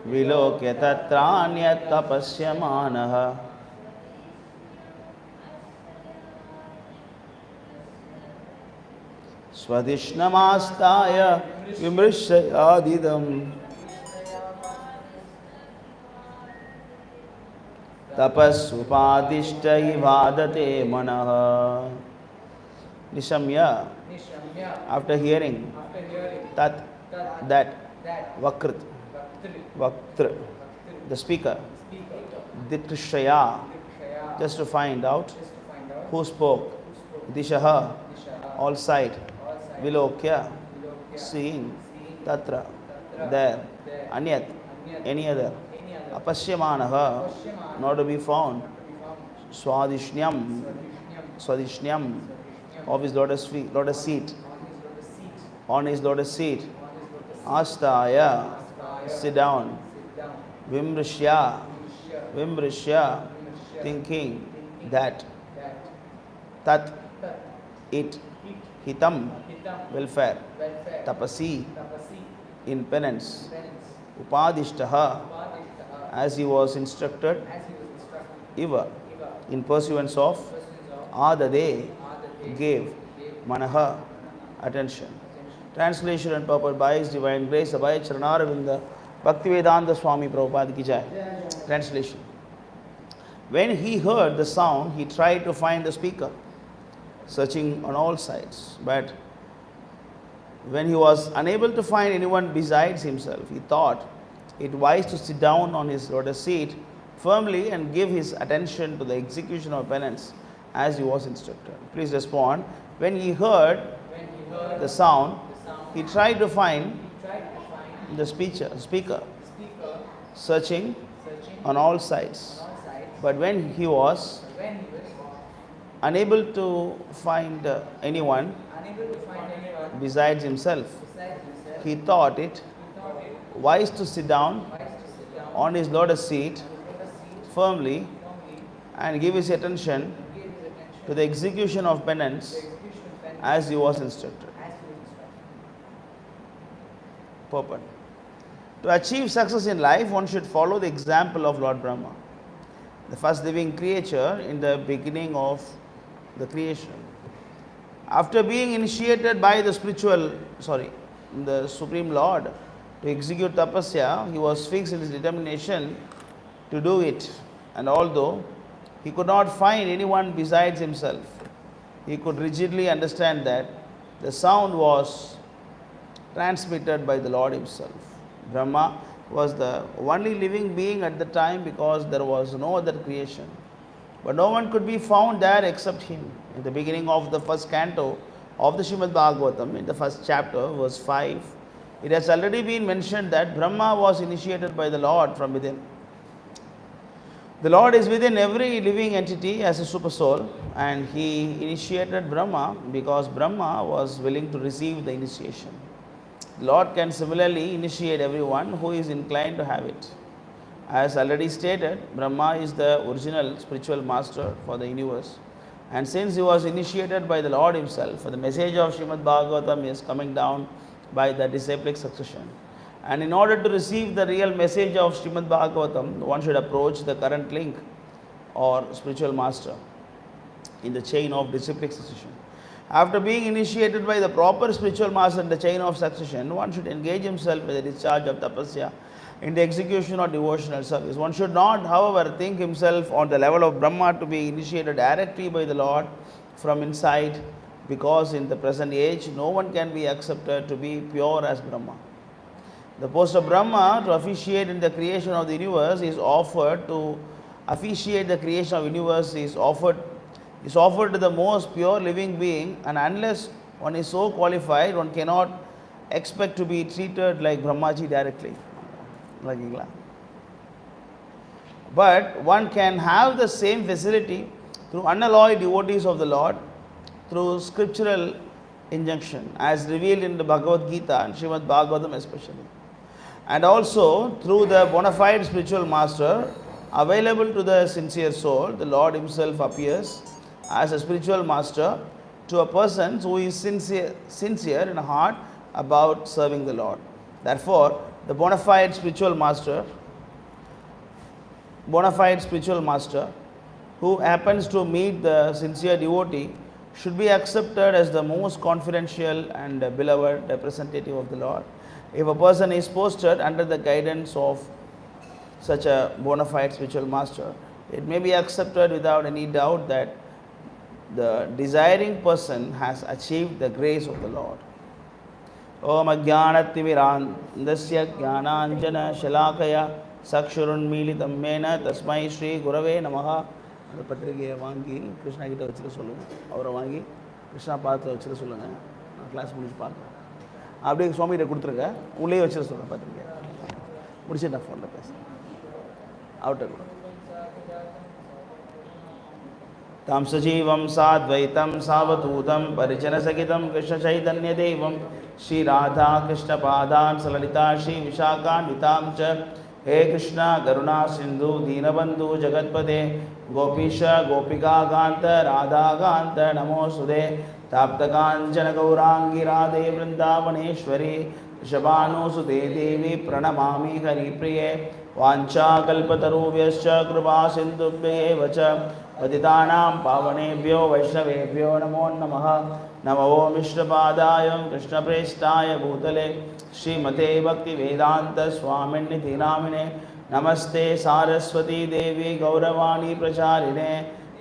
vilokya tatranyat tapasyamanah. Swadishnamastaya vimrishayadidam tapasupadishtai vadate manah. Nishamya, after hearing tat, that, vakrit, vaktra, the speaker, ditrishaya, just to find out who spoke, dishaha, all side, vilokya, seeing, tatra, there, anyat, any other, apasyamanaha, not to be found, swadishnyam, swadishnyam, of his lotus seat, on his lotus seat, astaya, sit down, vimrishya, thinking that, tat, it, hitam, welfare, tapasi, in penance, upadishtaha, as he was instructed, iva, in pursuance of, adade, gave, manaha, attention. Translation and purport by His Divine Grace, Abhay Charanaravinda, Bhaktivedanta Swami Prabhupada ki jai. Translation. When he heard the sound, he tried to find the speaker, searching on all sides. But when he was unable to find anyone besides himself, he thought it wise to sit down on his lotus seat firmly and give his attention to the execution of penance as he was instructed. Please respond. When he heard the sound, he tried to find the speaker, searching on all sides. But when he was unable to find anyone besides himself, he thought it wise to sit down on his lotus seat firmly and give his attention to the execution of penance as he was instructed. Purport. To achieve success in life, one should follow the example of Lord Brahma, the first living creature in the beginning of the creation. After being initiated by the Supreme Lord to execute tapasya, he was fixed in his determination to do it. And although he could not find anyone besides himself, he could rigidly understand that the sound was transmitted by the Lord himself. Brahma was the only living being at the time because there was no other creation. But no one could be found there except him. In the beginning of the first canto of the Srimad Bhagvatam, in the first chapter, verse 5, it has already been mentioned that Brahma was initiated by the Lord from within. The Lord is within every living entity as a supersoul, and he initiated Brahma because Brahma was willing to receive the initiation. The Lord can similarly initiate everyone who is inclined to have it. As already stated, Brahma is the original spiritual master for the universe. And since he was initiated by the Lord himself, the message of Srimad Bhagavatam is coming down by the disciplic succession. And in order to receive the real message of Srimad Bhagavatam, one should approach the current link or spiritual master in the chain of disciplic succession. After being initiated by the proper spiritual master in the chain of succession, one should engage himself with the discharge of tapasya in the execution of devotional service. One should not, however, think himself on the level of Brahma to be initiated directly by the Lord from inside, because in the present age, no one can be accepted to be pure as Brahma. The post of Brahma to officiate in the creation of the universe is offered to officiate the creation of the universe is offered to the most pure living being, and unless one is so qualified, one cannot expect to be treated like Brahmaji directly. But one can have the same facility through unalloyed devotees of the Lord through scriptural injunction as revealed in the Bhagavad Gita and Srimad Bhagavatam especially, and also through the bona fide spiritual master available to the sincere soul. The Lord himself appears as a spiritual master to a person who is sincere in heart about serving the Lord. Therefore, the bona fide spiritual master who happens to meet the sincere devotee should be accepted as the most confidential and beloved representative of the Lord. If a person is posted under the guidance of such a bona fide spiritual master, it may be accepted without any doubt that the desiring person has achieved the grace of the Lord. Om Ajnanatimirandasya Jnananjana Shalakaya Sakshurunmilitam Mena Tasmai Shri Gurave Namaha. அந்த பத்திரிகையை வாங்கி கிருஷ்ணா கிட்ட வச்சுக்க சொல்லுங்கள். அவரை வாங்கி கிருஷ்ணா பாதத்தில் வச்சுக்க சொல்லுங்கள். நான் கிளாஸ் முடிச்சு பார்க்குறேன். அப்படியே சுவாமிகிட்ட கொடுத்துருங்க. உள்ளே வச்சுக்க சொல்லுங்கள் பத்திரிக்கையை. முடிச்சு நான் ஃபோனில் பேசுகிறேன். அவர்கிட்ட கூட தாம் சஜீவம் சாத்வைத்தம் சாவதூதம் பரிஜனசகிதம் கிருஷ்ண சைதன்ய தேவம் ஸ்ரீ ராதா கிருஷ்ண பாதான் சலலிதா ஸ்ரீ விஷாகான்விதாம் ச हे कृष्णा करुणा सिंधु दीनबंधु जगतपते गोपीश गोपिकाकांत राधाकांत नमोस्तुते ताप्तकांचन गौरांगी राधे वृंदावनेश्वरी ऋषभानुसुते देवी प्रणमामि हरिप्रिये वाञ्छाकल्पतरुभ्यश्च कृपा सिन्धुभ्येव च पतितानां पावनेभ्यो वैष्णवेभ्यो नमो नमः नमो विष्णुपादाय कृष्णप्रेष्ठाय भूतले श्रीमते भक्तिवेदांत स्वामिन्निधि नामिने नमस्ते सारस्वती देवी गौरवाणी प्रचारिणे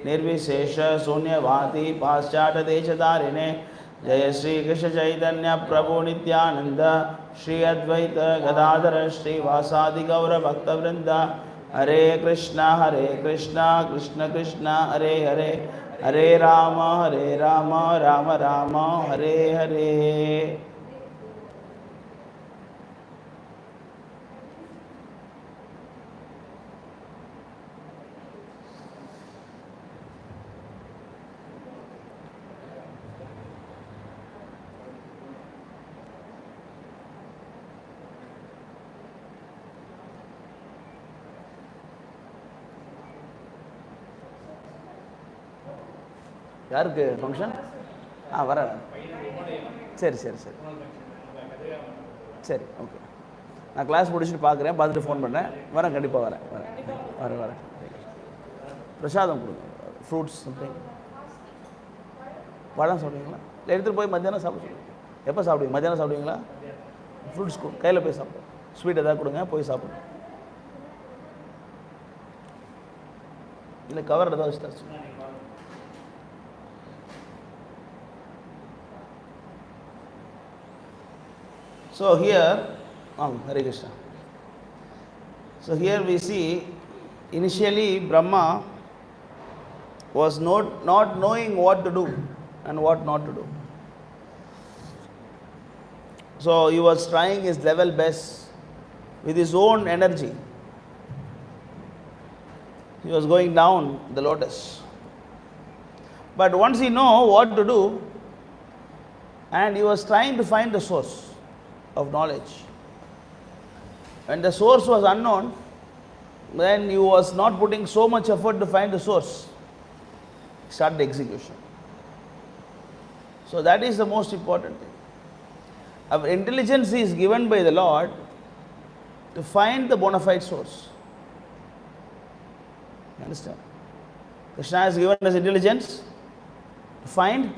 निर्विशेष शून्यवादी पाश्चात्यदेशधारिणे जय श्री कृष्ण चैतन्य प्रभु नित्यानंद श्री अद्वैत गदाधर श्रीवासादि गौर भक्तवृंद हरे कृष्णा कृष्ण कृष्ण हरे हरे हरे राम राम राम हरे हरे. யாருக்கு ஃபங்க்ஷன்? வரேன். சரி சரி சரி சரி ஓகே. நான் கிளாஸ் முடிச்சுட்டு பார்க்குறேன், பார்த்துட்டு ஃபோன் பண்ணேன். வரேன், கண்டிப்பாக வரேன் வரேன் வரேன் வரேன். பிரசாதம் கொடுங்க, ஃப்ரூட்ஸ் சம்திங். பழம் சாப்பிடுவீங்களா? இல்லை எடுத்துகிட்டு போய் மத்தியானம் சாப்பிட சொல்லுங்கள். எப்போ சாப்பிடுவீங்க? மத்தியானம் சாப்பிடுவீங்களா? ஃப்ரூட்ஸ் கையில் போய் சாப்பிடுங்க. ஸ்வீட் எதாவது கொடுங்க, போய் சாப்பிடுங்க. இல்லை கவர் ஏதாவது வச்சுட்டா சொல்லுங்கள். So here, Hare Krishna. So here we see, initially Brahma was not knowing what to do and what not to do. So he was trying his level best with his own energy. He was going down the lotus. But once he know what to do, and he was trying to find the source of knowledge. When the source was unknown, then he was not putting so much effort to find the source. Start the execution. So that is the most important thing. Our intelligence is given by the Lord to find the bona fide source. You understand? Krishna has given us intelligence to find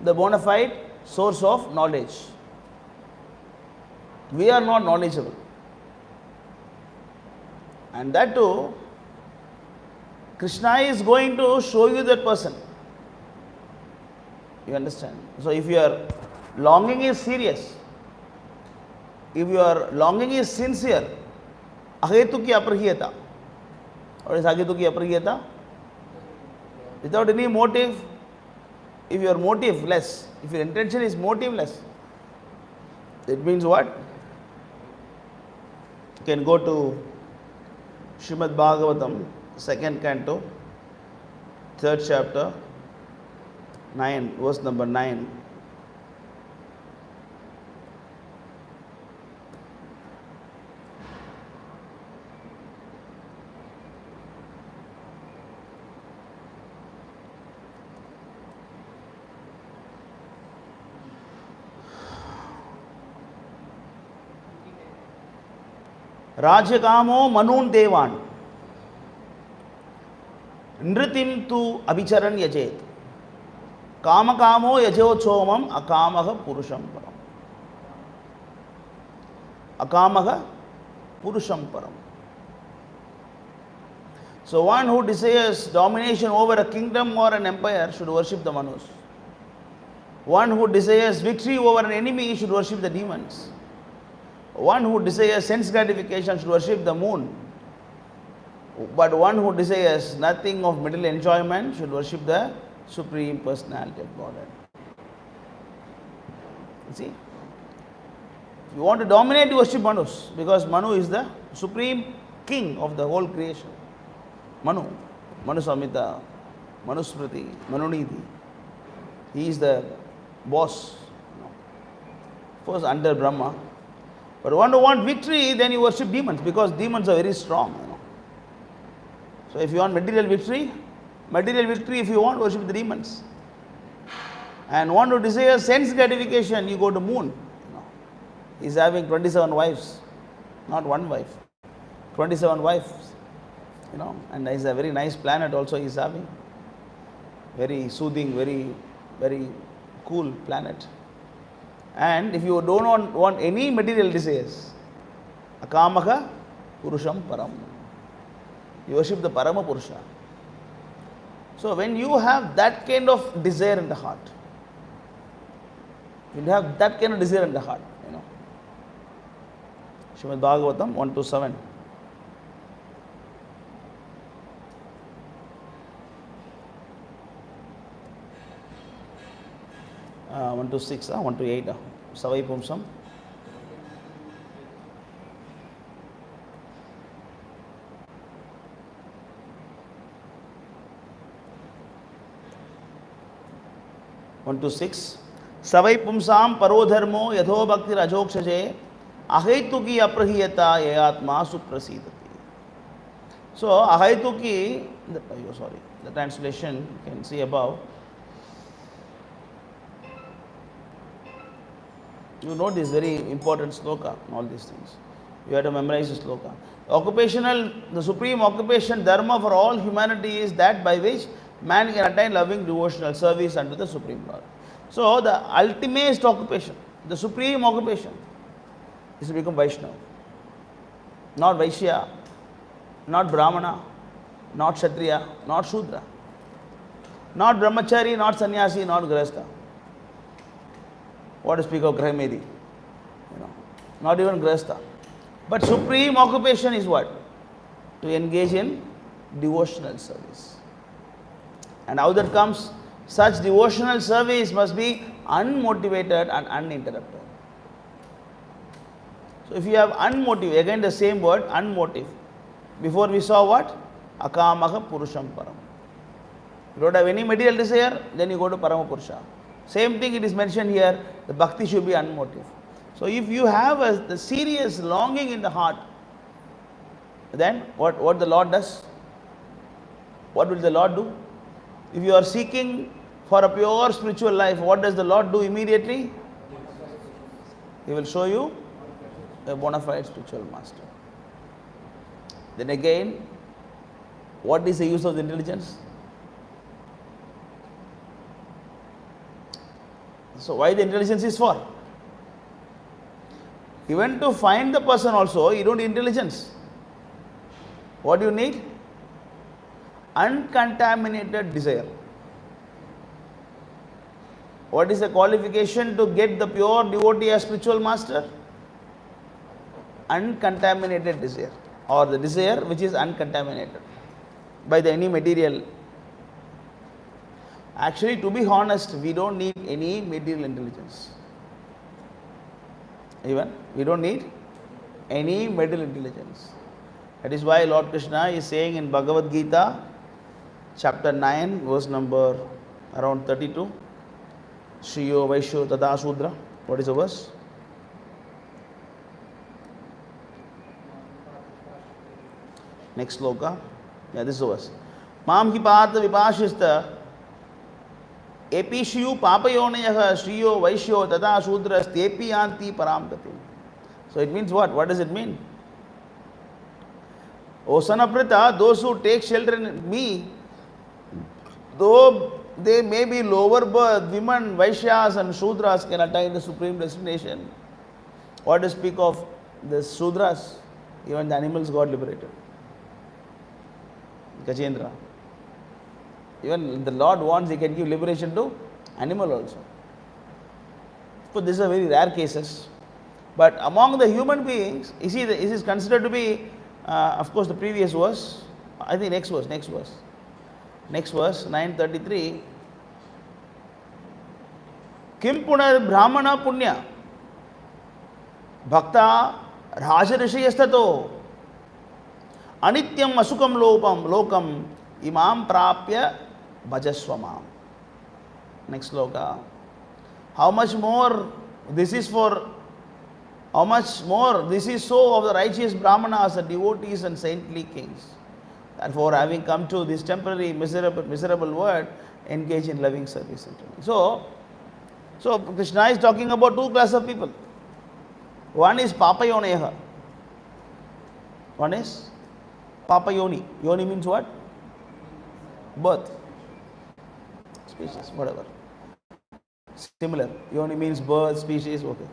the bona fide source of knowledge. We are not knowledgeable, and that too Krishna is going to show you that person. You understand? So if your longing is serious, if your longing is sincere, ahetuki aprahiyata. What is ahetuki aprahiyata? Without any motive. If your motive less, if your intention is motiveless, it means what? You can go to Srimad Bhagvatam, 2nd canto, 3rd chapter, 9, verse number 9. Rajakamo Manun Devan Nritim tu Abhicharan Yajet Kamakamo Yajo Chomam Akamaha Purusham Param. Akamaha Purusham Param. So one who desires domination over a kingdom or an empire should worship the Manus. One who desires victory over an enemy should worship the demons. One who desires sense gratification should worship the moon. But one who desires nothing of material enjoyment should worship the Supreme Personality of Godhead. You see? If you want to dominate, you worship Manus, because Manu is the supreme king of the whole creation. Manu, Manu Samhita, Manu Smriti, Manunidhi. He is the boss. First under Brahma. But one who wants victory, then you worship demons, because demons are very strong. So if you want material victory if you want, worship the demons. And one who desires sense gratification, you go to moon. He is having 27 wives, not one wife, 27 wives. And it's a very nice planet also he is having. Very soothing, very, very cool planet. And if you don't want any material desires, Akamaha Purusham Param. You worship the Parama Purusha. So when you have that kind of desire in the heart, Srimad Bhagvatam 1-7. 1-6, 1-8, Savai Pumsam. One to 6. Savai Pumsam Parodharmo Yatho Bhakti Rajokshaje Ahaituki Aprahiyata Yayatma Suprasidati. So Ahaituki, the translation you can see above. You know this very important sloka, all these things. You have to memorize this sloka. The supreme occupation, dharma for all humanity is that by which man can attain loving devotional service unto the Supreme Lord. So the ultimate occupation, the supreme occupation is to become Vaishnava. Not Vaishya, not Brahmana, not Kshatriya, not Shudra. Not Brahmachari, not Sannyasi, not Grihastha. What to speak of Grahmedi? Not even Grihastha. But supreme occupation is what? To engage in devotional service. And how that comes? Such devotional service must be unmotivated and uninterrupted. So if you have unmotivated, again the same word, unmotive. Before we saw what? Akamaha Purusham Param. You don't have any material desire, then you go to Parama Purusha. Same thing it is mentioned here, the bhakti should be unmotivated. So if you have the serious longing in the heart, then what the Lord does? What will the Lord do? If you are seeking for a pure spiritual life, what does the Lord do immediately? He will show you a bona fide spiritual master. Then again, what is the use of the intelligence? So why the intelligence is for? Even to find the person also, you don't need intelligence. What do you need? Uncontaminated desire. What is the qualification to get the pure devotee as spiritual master? Uncontaminated desire, or the desire which is uncontaminated by any material. Actually, to be honest, we don't need any material intelligence. Even we don't need any material intelligence. That is why Lord Krishna is saying in Bhagavad Gita, chapter 9, verse number around 32, Shriyo Vaishyo Tada Sudra. What is the verse? Next sloka. Yeah, this is the verse. Mam ki Partha Vipashista Epishiyu Papayonayaha Shriyo Vaishyo Tada Sudra Stepi Anti Param Gati. So it means what? What does it mean? O son of Pritha, those who take shelter in me, though they may be lower birth, women, Vaishyas and Shudras can attain the supreme destination. What to speak of the Shudras? Even the animals got liberated. Gajendra. Even the Lord wants, He can give liberation to animal also. So these are very rare cases. But among the human beings, this is considered to be, of course, the previous verse. I think next verse, 933. Kim punar brahmana punya bhakta raja rishayastato anityam asukam lokam imam prapya bhajaswamam. Next sloka. How much more this is so of the righteous brahmanas, the devotees and saintly kings. Therefore, having come to this temporary miserable world, engage in loving service. So Krishna is talking about two classes of people. One is papayoneha. One is papayoni. Yoni means what? Birth. Species, whatever. Similar. Yoni means birth, species, okay.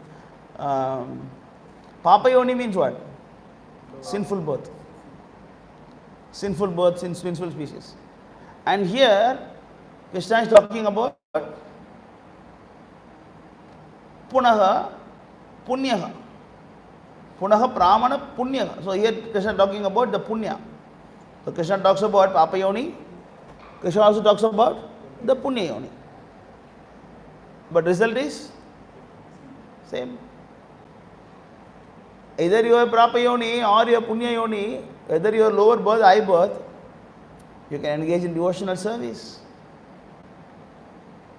Papayoni means what? Sinful birth. Sinful birth, sinful species. And here, Krishna is talking about Punaha Punyaha. Punaha Pramana Punyaha. So here Krishna is talking about the Punya. So Krishna talks about Papayoni. Krishna also talks about the Punyayoni. But result is same. Either you are Prapayoni or you are Punyayoni, whether you are lower birth, high birth, you can engage in devotional service.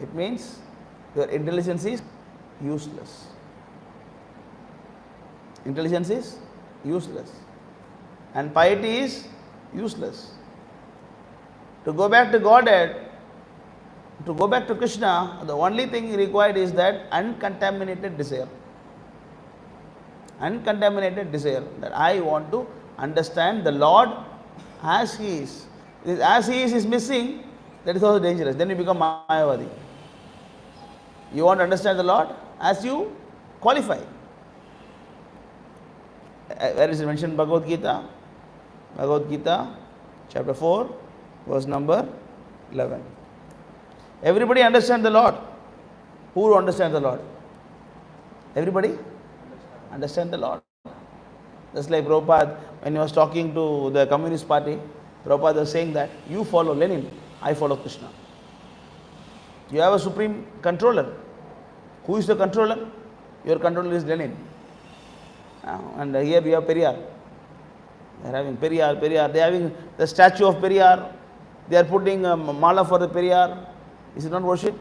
It means your intelligence is useless. Intelligence is useless. And piety is useless. To go back to Godhead, to go back to Krishna, the only thing required is that uncontaminated desire. Uncontaminated desire. That I want to understand the Lord as He is. As He is missing, that is also dangerous. Then you become Mayavadi. You want to understand the Lord as you qualify. Where is it mentioned? Bhagavad Gita. Bhagavad Gita, chapter 4, verse number 11. Everybody understand the Lord. Who understands the Lord? Everybody understand the Lord. Just like Prabhupada, when he was talking to the Communist Party, Prabhupada was saying that you follow Lenin, I follow Krishna. You have a supreme controller. Who is the controller? Your controller is Lenin. And here we have Periyar. They are having Periyar. They are having the statue of Periyar. They are putting a mala for the Periyar. Is it not worship?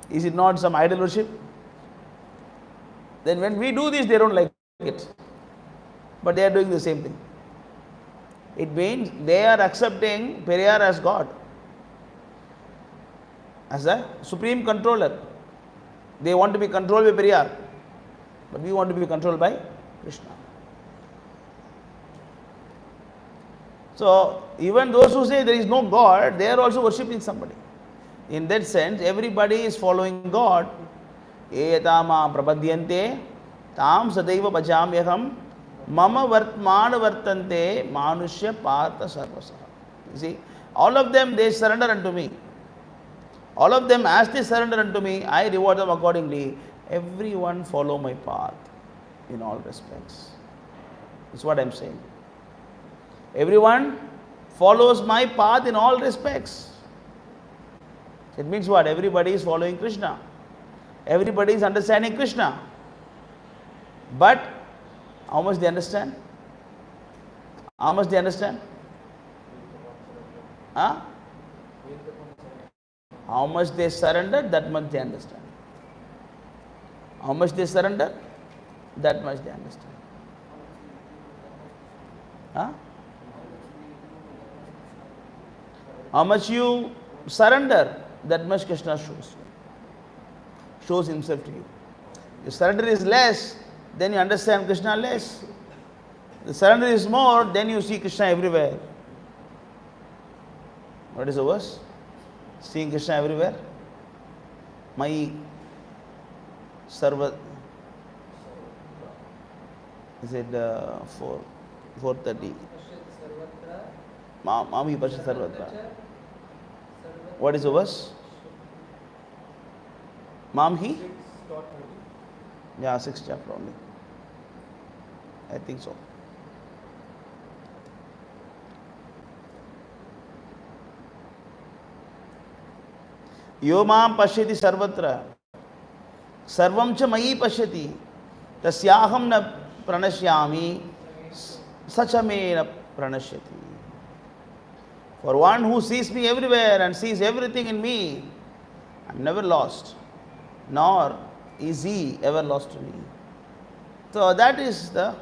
Is it not some idol worship? Then when we do this, they don't like it. But they are doing the same thing. It means they are accepting Periyar as God, as a supreme controller. They want to be controlled by Periyar, but we want to be controlled by Krishna. So, even those who say there is no God, they are also worshipping somebody. In that sense, everybody is following God. Etama prapadyante tam sadaiva bhajamyaham mama vartmana vartante manushya partha sarvasaha. You see, all of them, they surrender unto me. All of them, as they surrender unto me, I reward them accordingly. Everyone follow my path in all respects. That's what I am saying. Everyone follows my path in all respects. It means what? Everybody is following Krishna. Everybody is understanding Krishna. But how much they understand? How much they understand? Huh? How much they surrender, that much they understand. How much they surrender, that much they understand. Huh? How much you surrender, that much Krishna shows himself to you. If surrender is less, then you understand Krishna less. the surrender is more, then you see Krishna everywhere. What is the verse? Seeing Krishna everywhere. Mai Sarva. Is it 4:30? Mami Pasha Sarvatra. What is the verse? Mamhi? Yeah, 6th chapter only. I think so. Yo mam pashyati sarvatra sarvam cha mayi pashyati tasyaham na pranashyami sachamena pranashyati. For one who sees me everywhere and sees everything in me, I am never lost, nor is he ever lost to me. So that is the,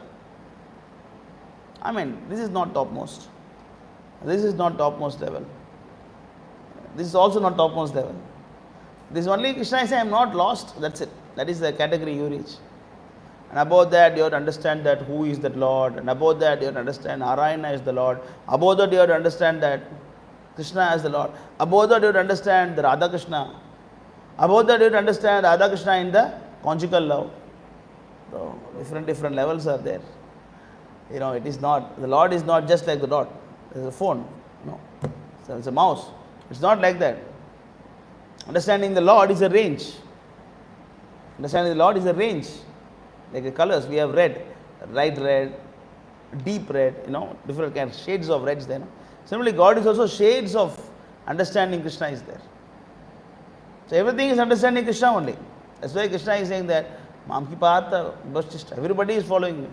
this is not topmost. This is not topmost level. This is also not topmost level. This is only Krishna is saying, I am not lost, that's it. That is the category you reach. And above that, you have to understand that who is that Lord. And above that, you have to understand Narayana is the Lord. Above that, you have to understand that Krishna is the Lord. Above that, you have to understand the Radha Krishna. Above that, you have to understand Radha Krishna in the conjugal love. So, different levels are there. It is not, the Lord is not just like the dot. There is a phone. No. So it's a mouse. It's not like that. Understanding the Lord is a range. Understanding the Lord is a range. Like the colors, we have red, light red, deep red, different kinds, shades of reds there. Similarly, God is also shades of understanding Krishna is there. So everything is understanding Krishna only. That's why Krishna is saying that, Mam ki paata, everybody is following me.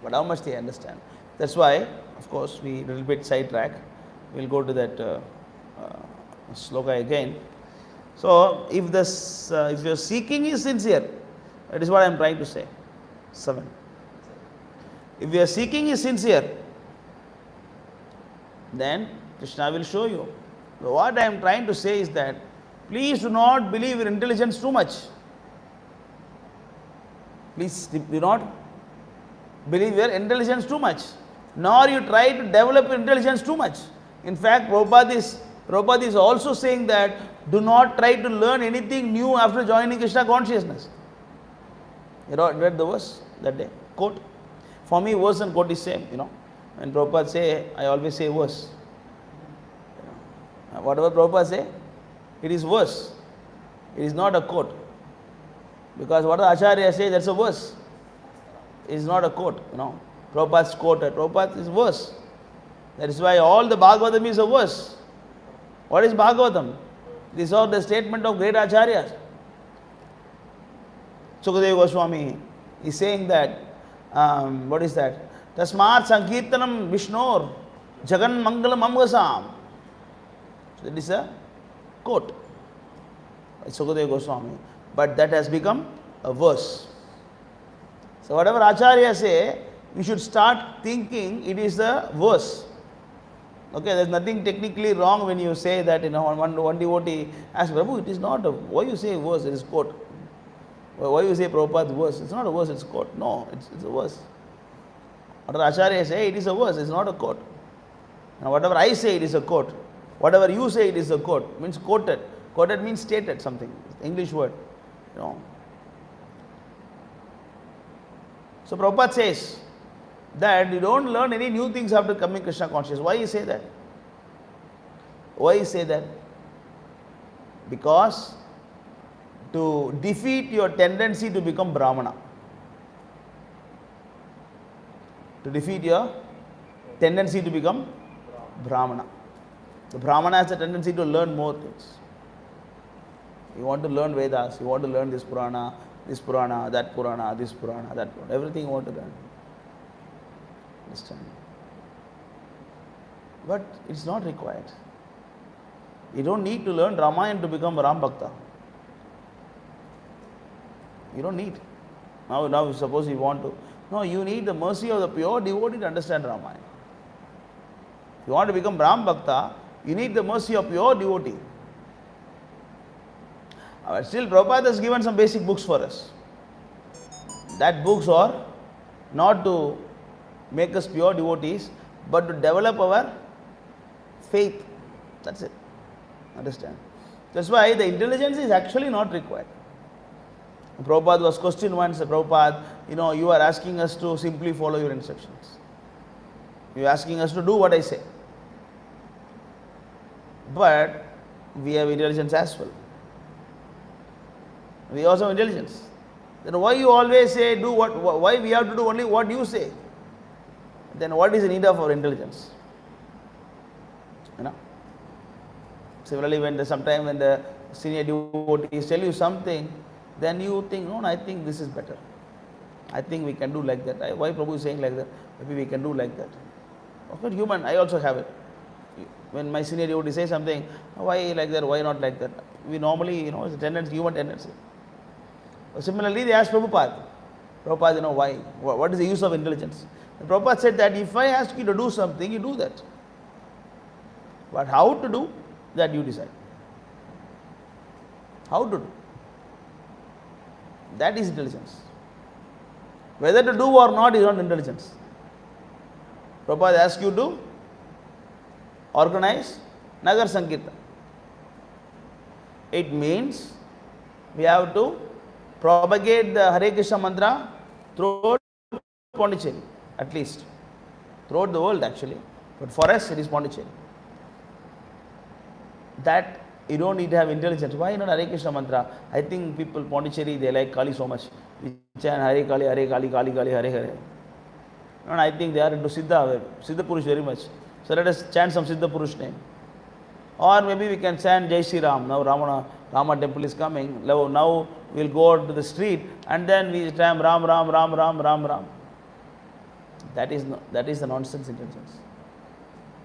But how much they understand? That's why, of course, we little bit sidetrack. We'll go to that sloka again. So, if your seeking is sincere, that is what I am trying to say. 7. If your seeking is sincere, then Krishna will show you. So what I am trying to say is that, please do not believe in intelligence too much. Please do not believe your intelligence too much. Nor you try to develop your intelligence too much. In fact, Prabhupada is also saying that do not try to learn anything new after joining Krishna consciousness. You read the verse that day? Quote. For me, verse and quote is same, When Prabhupada say, I always say verse. Whatever Prabhupada say, it is verse. It is not a quote. Because what the Acharya say, that's a verse. It is not a quote, Prabhupada's quoted. Prabhupada is verse. That is why all the Bhagvatam is a verse. What is Bhagvatam? These are the statement of great Acharyas. Sukadeva Goswami is saying that, what is that? Tasmat Sankirtanam Vishnor Jagan Mangalam Amgasam. So that is a quote by Sukadeva Goswami. But that has become a verse. So whatever Acharya say, we should start thinking it is a verse. Okay, there is nothing technically wrong when you say that, one devotee asks, Prabhu, it is not a, why you say verse, it is quote. Why you say Prabhupada's verse? It's not a verse, it's quote. No, it's a verse. Whatever Acharya say, it is a verse, it's not a quote. And whatever I say, it is a quote. Whatever you say, it is a quote. Means quoted. Quoted means stated something. English word. So Prabhupada says that you don't learn any new things after coming Krishna conscious. Why you say that? Why you say that? Because to defeat your tendency to become Brahmana. To defeat your tendency to become Brahmana. The Brahmana has a tendency to learn more things. You want to learn Vedas, you want to learn this Purana, that Purana, this Purana, that Purana. Everything you want to learn. Understand? But it's not required. You don't need to learn Ramayana to become a Ram Bhakta. You don't need. Now suppose you want to. No, you need the mercy of the pure devotee to understand Ramayana. If you want to become Ram Bhakta, you need the mercy of pure devotee. But still, Prabhupada has given some basic books for us. That books are not to make us pure devotees, but to develop our faith. That's it. Understand? That's why the intelligence is actually not required. Prabhupada was questioned once, Prabhupada, you are asking us to simply follow your instructions. You are asking us to do what I say. But we have intelligence as well. We also have intelligence. Then why you always say why we have to do only what you say? Then what is the need of our intelligence? Similarly, when the senior devotees tell you something, then you think, no, I think this is better. I think we can do like that. Why Prabhu is saying like that? Maybe we can do like that. Of course, human, I also have it. When my senior devotee says something, why like that, why not like that? We normally, it's a tendency, human tendency. Similarly, they asked Prabhupada, why? What is the use of intelligence? And Prabhupada said that if I ask you to do something, you do that. But how to do, that you decide. How to do. That is intelligence. Whether to do or not is not intelligence. Prabhupada asks you to organize Nagar Sankirtan. It means we have to propagate the Hare Krishna mantra throughout Pondicherry, at least. Throughout the world actually. But for us it is Pondicherry. That you don't need to have intelligence. Why not Hare Krishna mantra? I think people Pondicherry, they like Kali so much. We chant Hare Kali, Kali, Hare Hare. And I think they are into Siddha Purush very much. So let us chant some Siddha Purush name. Or maybe we can chant Jai Shri Ram. Now Rama temple is coming. Now we'll go out to the street and then we chant Ram, Ram, Ram, Ram, Ram, Ram. That is the nonsense intelligence.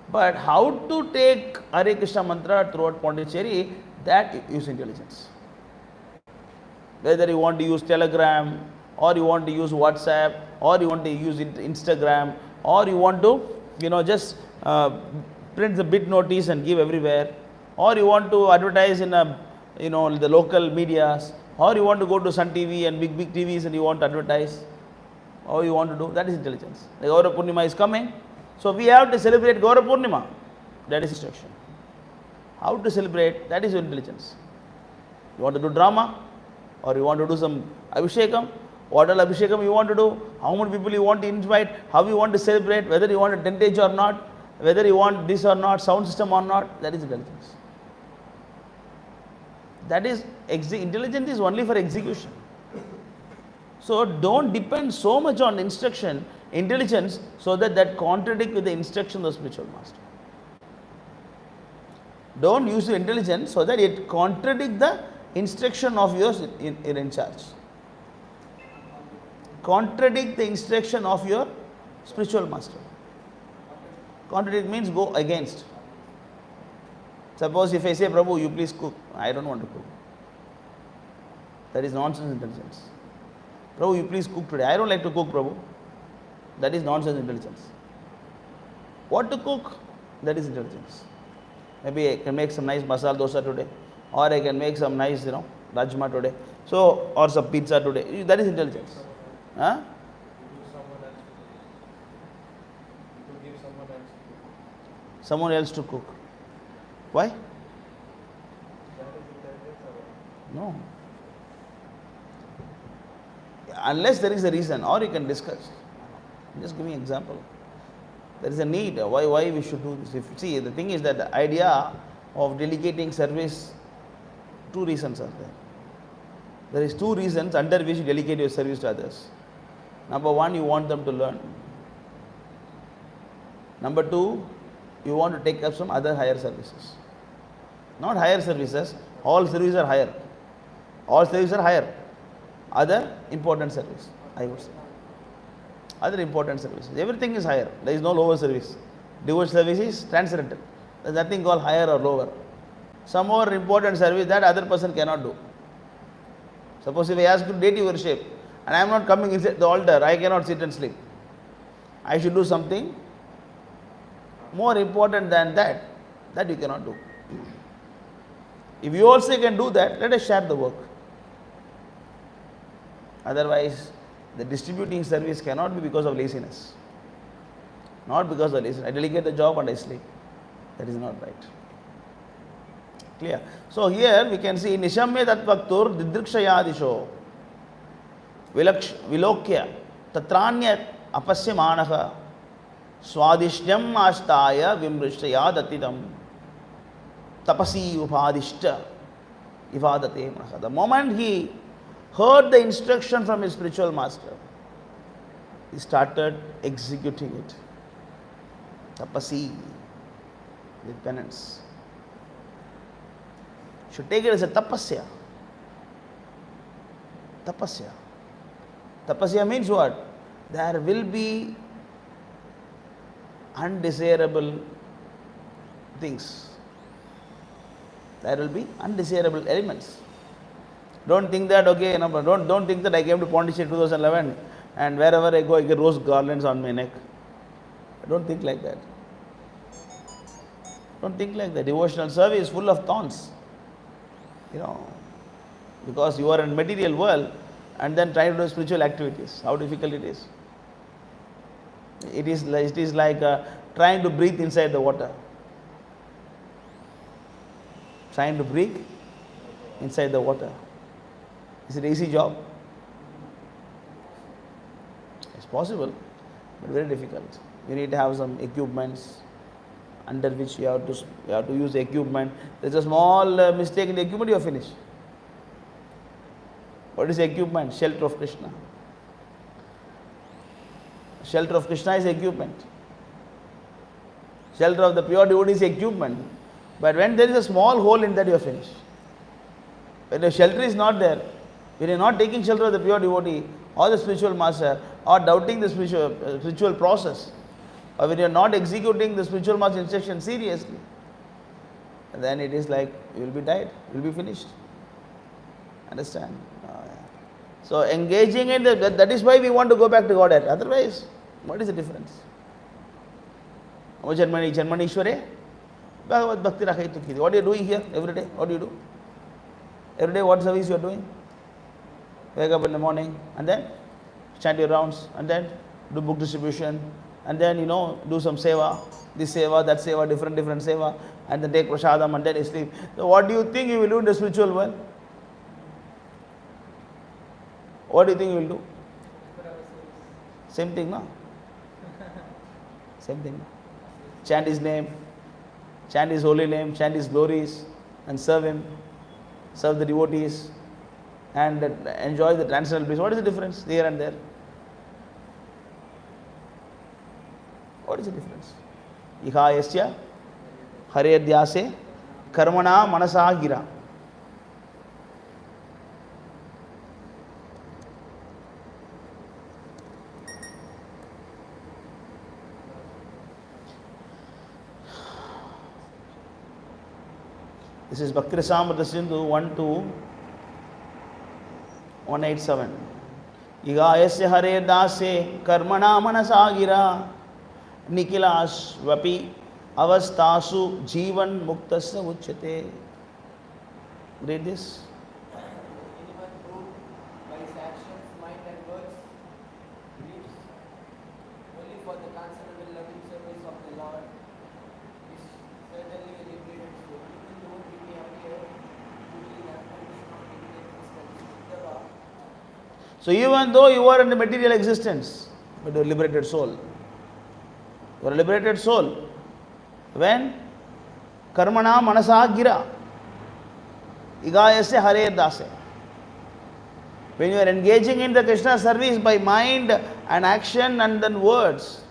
But how to take Hare Krishna mantra throughout Pondicherry, that is intelligence. Whether you want to use Telegram, or you want to use WhatsApp, or you want to use Instagram, or you want to, just print the bit notice and give everywhere, or you want to advertise in the local medias, or you want to go to Sun TV and big TVs and you want to advertise, or you want to do, that is intelligence. The Gaura Purnima is coming. So we have to celebrate Gaura Purnima. That is instruction. How to celebrate, that is your intelligence. You want to do drama, or you want to do some Abhishekam, what all Abhishekam you want to do, how many people you want to invite, how you want to celebrate, whether you want a tentage or not, whether you want this or not, sound system or not, that is intelligence. That is, intelligence is only for execution. So don't depend so much on intelligence, so that contradict with the instruction of the spiritual master. Don't use your intelligence so that it contradict the instruction of yours in charge. Contradict the instruction of your spiritual master. Contradict means go against. Suppose if I say, Prabhu, you please cook. I don't want to cook. That is nonsense intelligence. Prabhu, you please cook today. I don't like to cook, Prabhu. That is nonsense intelligence. What to cook? That is intelligence. Maybe I can make some nice masala dosa today, or I can make some nice, rajma today. So, or some pizza today. That is intelligence. Huh? Someone else to cook. Why? No. Unless there is a reason, or you can discuss. Just give me an example. There is a need. Why we should do this? See, the thing is that the idea of delegating service, two reasons are there. There is two reasons under which you delegate your service to others. Number one, you want them to learn. Number two, you want to take up some other higher services. Not higher services, all services are higher. All services are higher. Other important service, I would say. Other important services. Everything is higher. There is no lower service. Devotional service is transcendental. There is nothing called higher or lower. Some more important service that other person cannot do. Suppose if I ask you to date worship and I am not coming inside the altar, I cannot sit and sleep. I should do something more important than that. That you cannot do. If you also can do that, let us share the work. Otherwise, the distributing service cannot be because of laziness. Not because of laziness. I delegate the job and I sleep. That is not right. Clear? So here we can see Nishamya Tattvaktur Didrikshayadisho Vilokya Tatranya Apasyamanaha Swadishyam Ashtaya Vimrishtayadatitam Tapasi Upadishta Ivadate Manaha. The moment he heard the instruction from his spiritual master, he started executing it. Tapasi, with penance. Should take it as a tapasya. Tapasya. Tapasya means what? There will be undesirable things. There will be undesirable elements. Don't think that, okay, don't think that I came to Pondicherry 2011 and wherever I go I get rose garlands on my neck. Don't think like that. Don't think like that. Devotional service is full of thorns. Because you are in material world and then trying to do spiritual activities. How difficult it is. It is like trying to breathe inside the water. Trying to breathe inside the water. Is it an easy job? It's possible, but very difficult. You need to have some equipments under which you have to use the equipment. There's a small mistake in the equipment, you are finished. What is the equipment? Shelter of Krishna. Shelter of Krishna is equipment. Shelter of the pure devotee is equipment. But when there is a small hole in that, you are finished. When the shelter is not there, when you are not taking shelter of the pure devotee or the spiritual master, or doubting the spiritual process, or when you are not executing the spiritual master instruction seriously, then it is like you will be died, you will be finished. Understand? So engaging in that is why we want to go back to Godhead. Otherwise, what is the difference? Janmani Ishware, Bhagavad Bhakti Rakhaitu Kiri. What are you doing here every day? What do you do? Every day what service you are doing? Wake up in the morning and then chant your rounds and then do book distribution and then do some seva, this seva, that seva, different seva, and then take prasadam and then sleep. So what do you think you will do in the spiritual world? What do you think you will do? Same thing, no? Same thing. Chant his name, chant his holy name, chant his glories, and serve him, serve the devotees, and enjoy the transcendental bliss. What is the difference here and there? What is the difference? Iha yasya hare dhyase karmana manasa gira. This is Bhakti Rasamrita Sindhu 1-187. Igayasya hare dase karmana manasagira nikilasvapi avastasu jivan muktasya uchyate. Read this. Anyone who by his actions, mind and words lives only for the transcendental loving service of the Lord is certainly a liberated soul. Even though he may appear to be in a condition of material existence, So even though you are in the material existence, but you are a liberated soul. You are a liberated soul. When? Karmana manasa gira. Igayasya hare dase. When you are engaging in the Krishna service by mind and action and then words,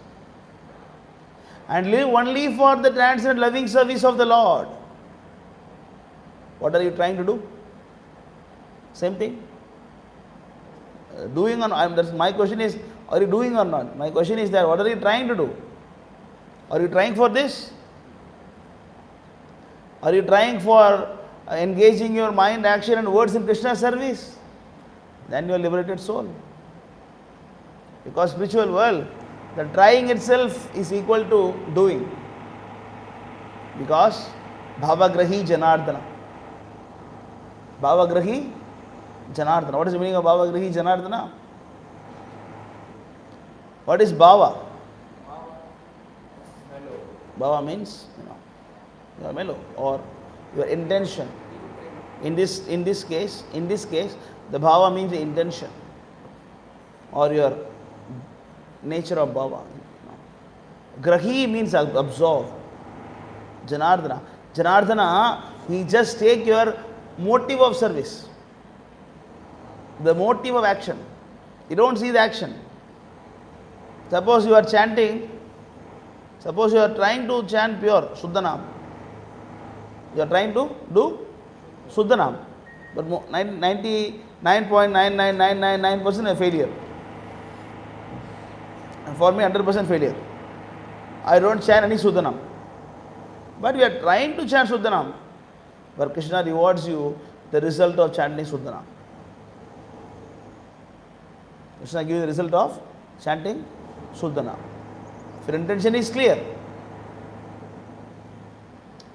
and live only for the transcendent loving service of the Lord, what are you trying to do? Same thing. Doing or not? My question is, are you doing or not? My question is that, what are you trying to do? Are you trying for this? Are you trying for engaging your mind, action and words in Krishna service? Then you are liberated soul. Because spiritual world, the trying itself is equal to doing. Because Bhavagrahi Janardana. Bhavagrahi Janardana. What is the meaning of Bhavagrahi Janardana? What is Bhava? Bhava means, your mellow or your intention. In this case, the bhava means the intention or your nature of bhava. Grahi means absorb. Janardana, he just take your motive of service, the motive of action. You don't see the action. Suppose you are chanting, suppose you are trying to chant pure Suddhanam. You are trying to do Suddhanam, but 99.99999% a failure. And for me, 100% failure. I don't chant any Suddhanam. But we are trying to chant Suddhanam. But Krishna rewards you the result of chanting Suddhanam. Krishna gives you the result of chanting Suddhanam. If your intention is clear.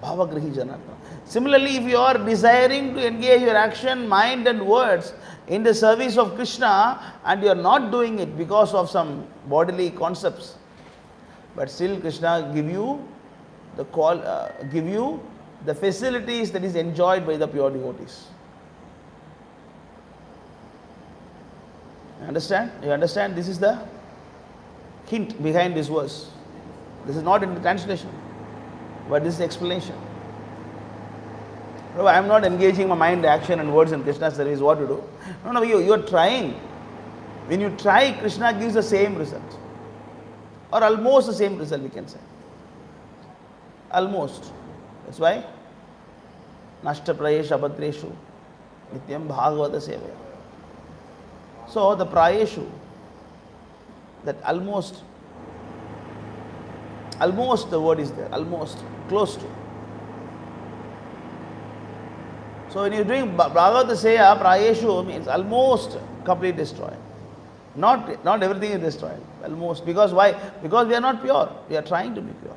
Bhavagrihi Janardana. Similarly, if you are desiring to engage your action, mind and words in the service of Krishna and you are not doing it because of some bodily concepts, but still Krishna give you the facilities that is enjoyed by the pure devotees. You understand? This is the hint behind this verse. This is not in the translation, but this is the explanation. I am not engaging my mind, action and words in Krishna's service. What to do? No, you are trying. When you try, Krishna gives the same result. Or almost the same result, we can say. Almost. That's why Nashta Prayesha Abhadreshu Nityam Bhagavata Sevaya. So the Prayeshu, that almost the word is there, almost, close to. So when you are doing Bhagavata Sevaya, Prayeshu means almost complete destroyed. Not everything is destroyed, almost. Because why? Because we are not pure, we are trying to be pure.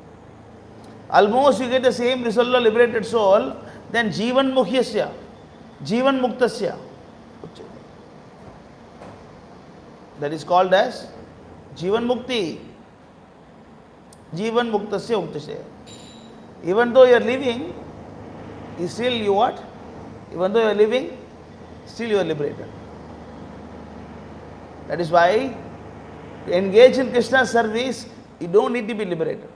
Almost you get the same result of liberated soul, then Jivan Mukhyasya, Jivan Muktasya. That is called as Jivan Mukti. Jivan Muktasya Muktasya. Even though you are living, still you what? Even though you are living, still you are liberated. That is why to engage in Krishna's service, you don't need to be liberated.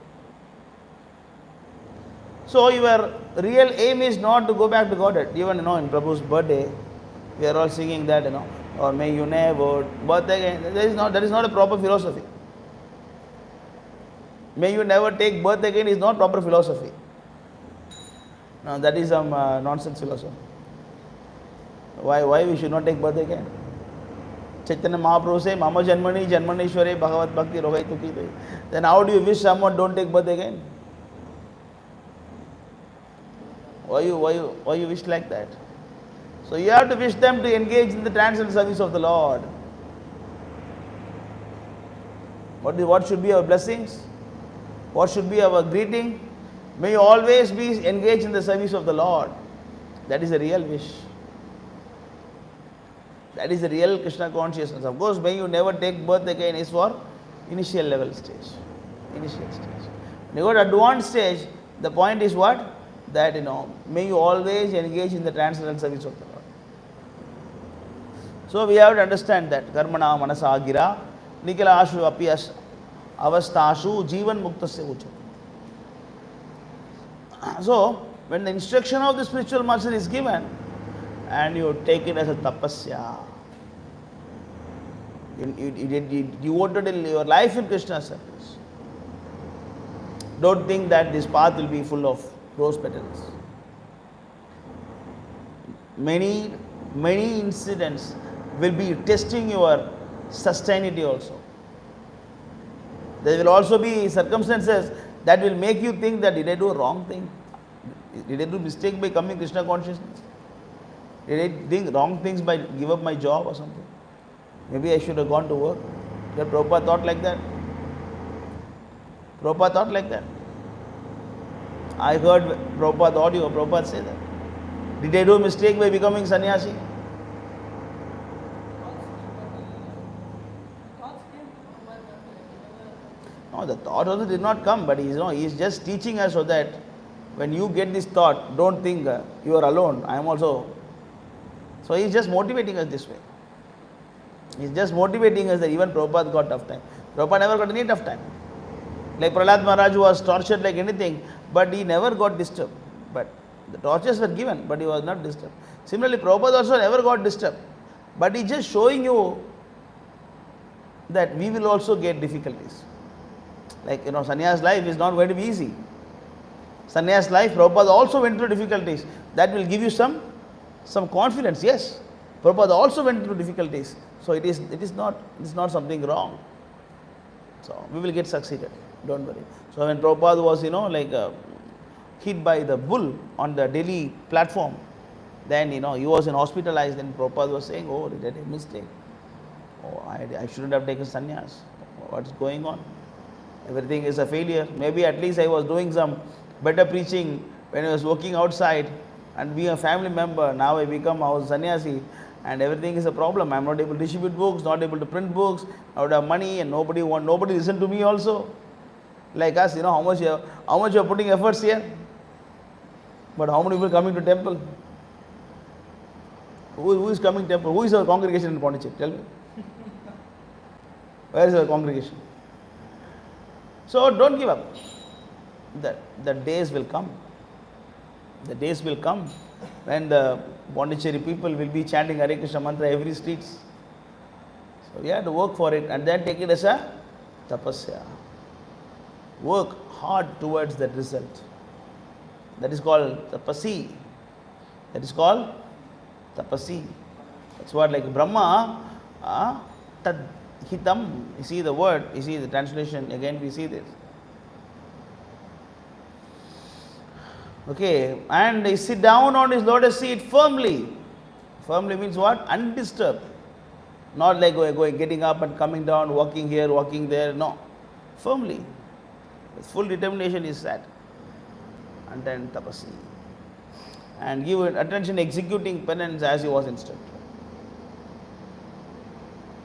So your real aim is not to go back to Godhead. Even in Prabhu's birthday, we are all singing that, or may you never birth again. That is not a proper philosophy. May you never take birth again is not proper philosophy. No, that is some nonsense philosophy. Why we should not take birth again? Chaitanya Mahaprabhu say, Mama Janmani, Janmaneshwari, Bhagavat Bhakti, Rogai Tuki. Then how do you wish someone don't take birth again? Why you wish like that? So you have to wish them to engage in the transcendental service of the Lord. What should be our blessings? What should be our greeting? May you always be engaged in the service of the Lord. That is the real wish. That is the real Krishna consciousness. Of course, may you never take birth again is for initial level stage. Initial stage. When you go to advanced stage, the point is what? That may you always engage in the transcendental service of the Lord. So we have to understand that karmana manasa gira nikilashu apiyas avastashu jivan muktasya uchati. So when the instruction of the spiritual master is given and you take it as a tapasya, you devoted your life in Krishna's service. Don't think that this path will be full of rose petals. Many incidents will be testing your sustainability also. There will also be circumstances that will make you think that did I do a wrong thing? Did I do mistake by coming Krishna consciousness? Did I think wrong things by give up my job or something? Maybe I should have gone to work. Did Prabhupada thought like that? Prabhupada thought like that. I heard Prabhupada audio, Prabhupada say that. Did I do a mistake by becoming sannyasi? No, the thought also did not come, but he is just teaching us so that when you get this thought, don't think you are alone. I am also. So he is just motivating us this way. He is just motivating us that even Prabhupada got tough time. Prabhupada never got any tough time. Like Prahlad Maharaj was tortured like anything, but he never got disturbed. But the tortures were given, but he was not disturbed. Similarly, Prabhupada also never got disturbed. But he is just showing you that we will also get difficulties. Like, sannyas life is not going to be easy. Sannyas life, Prabhupada also went through difficulties. That will give you some confidence. Yes, Prabhupada also went through difficulties. So it is not something wrong. So we will get succeeded. Don't worry. So when Prabhupada was, hit by the bull on the Delhi platform, then, he was hospitalized. Then Prabhupada was saying, oh, did I make a mistake? Oh, I shouldn't have taken sannyas. What's going on? Everything is a failure. Maybe at least I was doing some better preaching when I was working outside and being a family member. Now I become a sannyasi and everything is a problem. I am not able to distribute books, not able to print books, I would have money and nobody listen to me also. Like us, how much you are putting efforts here. But how many people coming to temple? Who is coming to temple? Who is our congregation in Pondicherry? Tell me. Where is our congregation? So don't give up. The days will come. The days will come when the Pondicherry people will be chanting Hare Krishna mantra every streets. So we have to work for it and then take it as a tapasya. Work hard towards that result. That is called tapasi. That is called tapasi. That's what like Brahma, tad hitam. You see the word, you see the translation, again we see this. Okay, and he sit down on his lotus seat firmly. Firmly means what? Undisturbed. Not like going, getting up and coming down, walking here, walking there. No. Firmly. With full determination is that. And then tapasi. And give attention executing penance as he was instructed.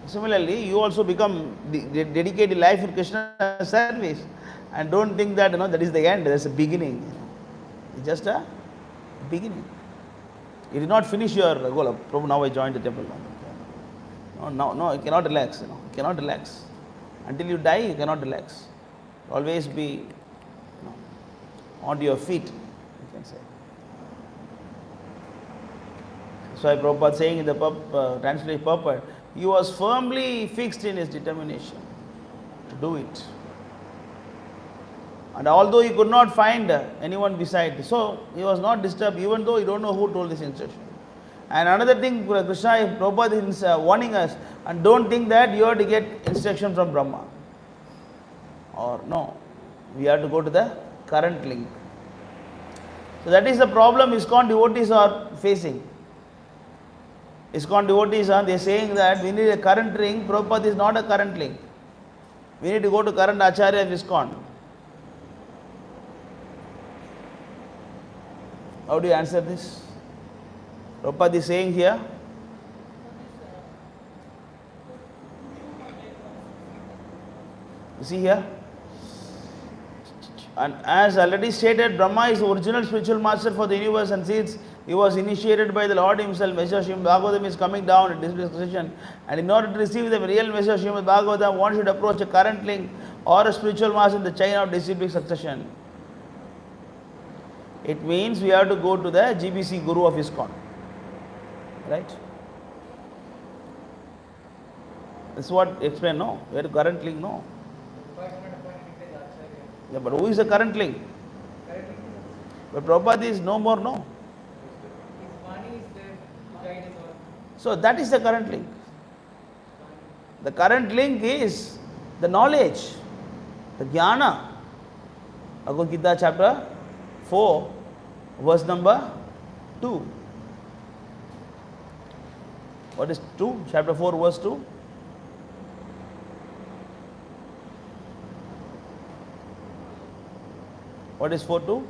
Similarly, you also become dedicate your life in Krishna's service and don't think that that is the end, there's a beginning. It's just a beginning. You did not finish your goal. Prabhu, now I joined the temple. No, you cannot relax. You cannot relax. Until you die, you cannot relax. Always be on your feet, you can say. So Prabhupada saying in the translation purport, he was firmly fixed in his determination to do it. And although he could not find anyone beside, so he was not disturbed, even though he don't know who told this instruction. And another thing, Krishna, Prabhupada is warning us, and don't think that you have to get instruction from Brahma. Or no, we have to go to the current link. So that is the problem ISKCON devotees are facing. ISKCON devotees they are saying that we need a current link. Prabhupada is not a current link. We need to go to current Acharya of ISKCON. How do you answer this? Prabhupada is saying here, you see here, and as already stated, Brahma is the original spiritual master for the universe, and since he was initiated by the Lord himself, Message Srimad Bhagavatam is coming down at this discussion, and in order to receive the real message of Srimad Bhagavatam, one should approach a current link or a spiritual master in the chain of disciplic succession. It means we have to go to the GBC Guru of ISKCON. Right? That's what explain, no? Where current link, no? Yeah, but who is the current link? But Prabhupada is no more, no? So that is the current link. The current link is the knowledge, the jnana. Bhagavad Gita chapter 4, verse number 2. What is 2? Chapter 4, verse 2. What is 4:2?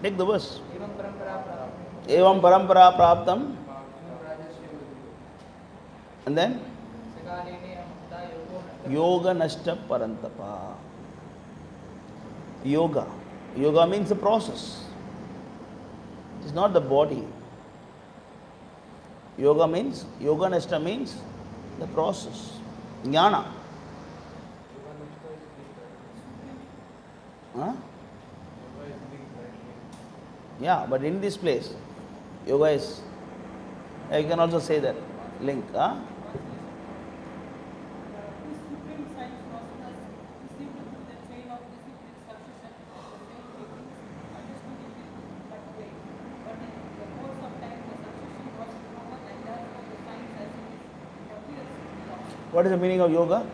Take the verse. Evam parampara praptam. And then yoga nashta parantapa. Yoga. Yoga means the process. It is not the body. Yoga nashta means the process. Jnana. Huh? Yeah, but in this place, yoga is, you can also say that, link. Huh? This supreme science process is equal to the chain of discipline succession of the same techniques understood in that way. But in the course of time, the succession was broken and therefore the science as it appears lost. What is the meaning of yoga?